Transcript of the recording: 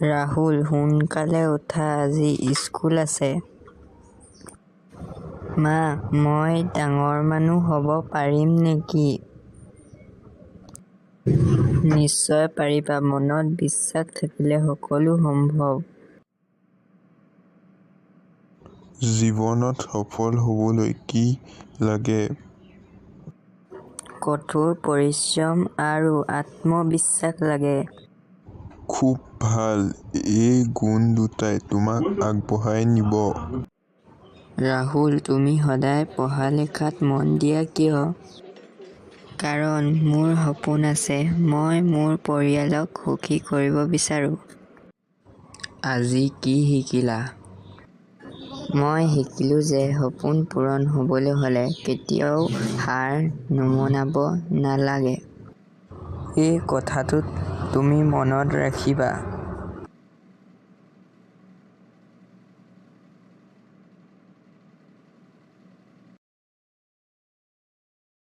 ৰাহুল, সোনকালে উঠা, আজি স্কুল আছে। মা, মই ডাঙৰ মানুহ হ'ব পাৰিম নেকি? নিশ্চয় পাৰিবা। মনত বিশ্বাস থাকিলে সকলো সম্ভৱ। জীৱনত সফল হ'বলৈ কি লাগে? কঠোৰ পৰিশ্ৰম আৰু আত্মবিশ্বাস লাগে। খুব ভাল। এই গুণ দুটাই তোমাক আগবঢ়াই নিব। ৰাহুল, তুমি সদায় পঢ়া-লিখাত মন দিয়া কিয়? কাৰণ মোৰ সপোন আছে। মই মোৰ পৰিয়ালক সুখী কৰিব বিচাৰোঁ। আজি কি শিকিলা? মই শিকিলোঁ যে সপোন পূৰণ হ'বলৈ হ'লে কেতিয়াও হাৰ নমনাব নালাগে। এই কথাটো তুমি মনত ৰাখিবা।